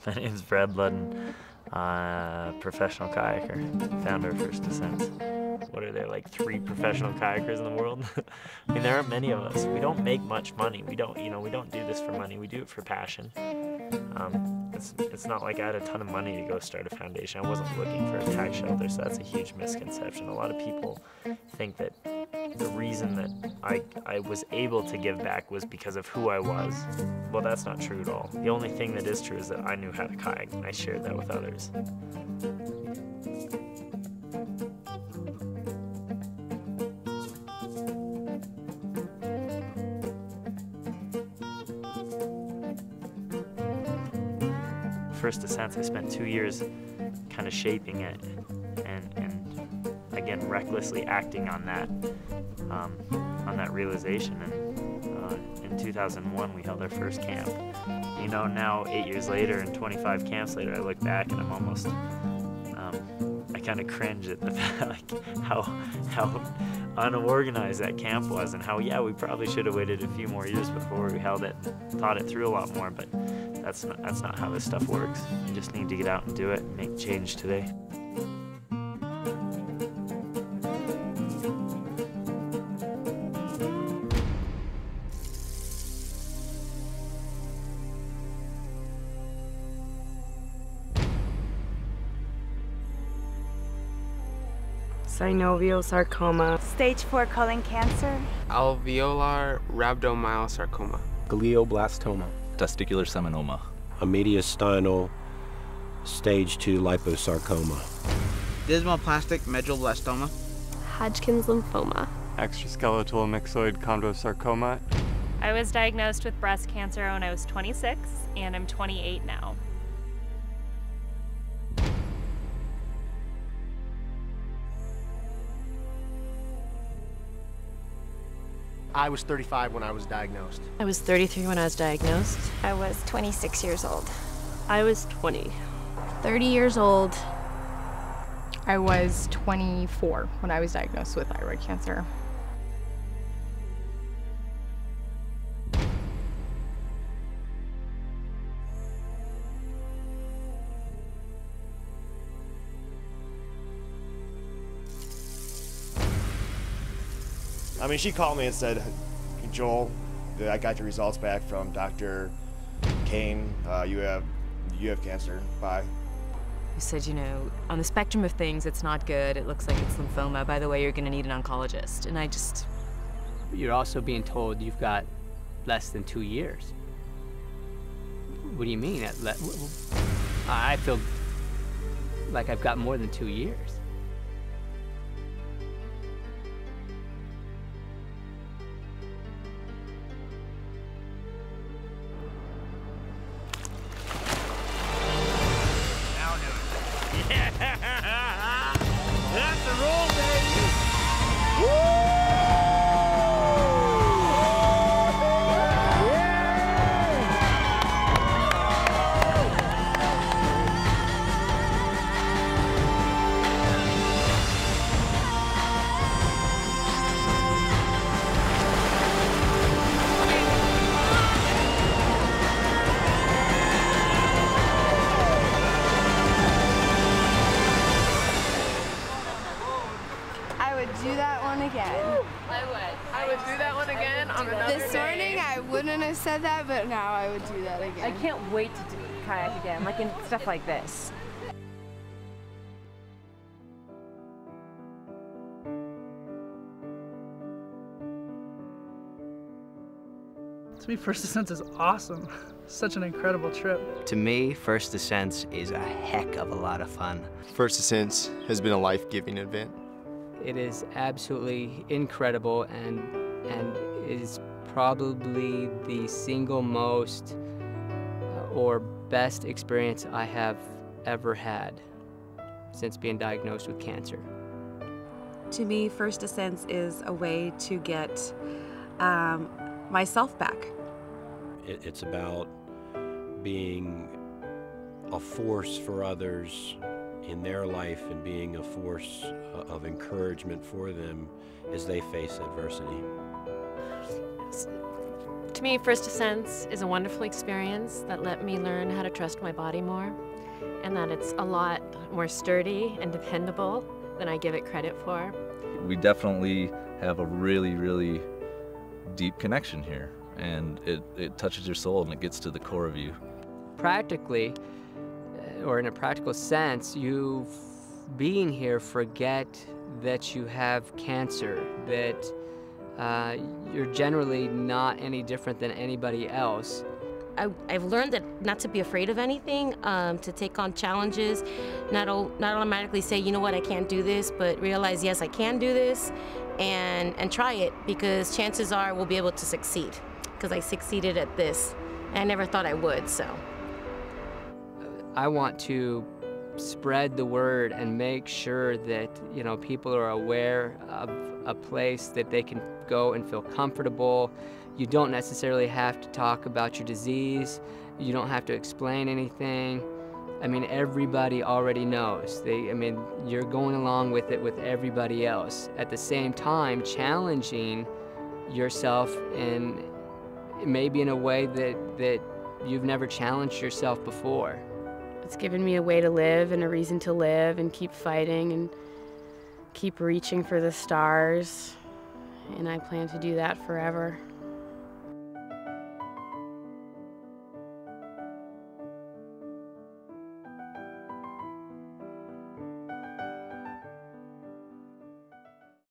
My name's Brad Ludden, professional kayaker, founder of First Descents. What are there, like 3 professional kayakers in the world? I mean, there aren't many of us. We don't make much money. We don't do this for money. We do it for passion. It's not like I had a ton of money to go start a foundation. I wasn't looking for a tax shelter, so that's a huge misconception. A lot of people think that the reason that I was able to give back was because of who I was. Well, that's not true at all. The only thing that is true is that I knew how to kayak, and I shared that with others. First Descents, I spent 2 years kind of shaping it and again recklessly acting on that realization. And in 2001 we held our first camp. You know, now 8 years later and 25 camps later, I look back and I'm almost I kind of cringe at the fact, like how unorganized that camp was, and how, yeah, we probably should have waited a few more years before we held it, thought it through a lot more, but that's not how this stuff works. You just need to get out and do it and make change today. Synovial sarcoma. Stage 4 colon cancer. Alveolar rhabdomyosarcoma. Glioblastoma. Testicular seminoma. A mediastinal stage 2 liposarcoma. Desmoplastic medulloblastoma. Hodgkin's lymphoma. Extraskeletal myxoid chondrosarcoma. I was diagnosed with breast cancer when I was 26, and I'm 28 now. I was 35 when I was diagnosed. I was 33 when I was diagnosed. I was 26 years old. I was 20. 30 years old. I was 24 when I was diagnosed with thyroid cancer. I mean, she called me and said, Joel, I got your results back from Dr. Kane. You have cancer. Bye. You said, you know, on the spectrum of things, it's not good. It looks like it's lymphoma. By the way, you're going to need an oncologist. And I just... You're also being told you've got less than 2 years. What do you mean? I feel like I've got more than 2 years. That's the rule, baby! Woo! Do that one again. I would do that one again on another This morning I wouldn't have said that, but now I would do that again. I can't wait to do kayak again, like in stuff like this. To me, First Descents is awesome. Such an incredible trip. To me, First Descents is a heck of a lot of fun. First Descents has been a life-giving event. It is absolutely incredible and is probably the single most or best experience I have ever had since being diagnosed with cancer. To me, First Descents is a way to get myself back. It's about being a force for others in their life and being a force of encouragement for them as they face adversity. To me, First Ascents is a wonderful experience that let me learn how to trust my body more, and that it's a lot more sturdy and dependable than I give it credit for. We definitely have a really, really deep connection here, and it touches your soul and it gets to the core of you. Practically, or in a practical sense, you being here forget that you have cancer, that you're generally not any different than anybody else. I've learned that not to be afraid of anything, to take on challenges, not automatically say, you know what, I can't do this, but realize, yes, I can do this, and try it, because chances are we'll be able to succeed, because I succeeded at this. And I never thought I would, so. I want to spread the word and make sure that, people are aware of a place that they can go and feel comfortable. You don't necessarily have to talk about your disease. You don't have to explain anything. I mean, everybody already knows. You're going along with it with everybody else. At the same time, challenging yourself in maybe in a way that you've never challenged yourself before. It's given me a way to live and a reason to live and keep fighting and keep reaching for the stars. And I plan to do that forever.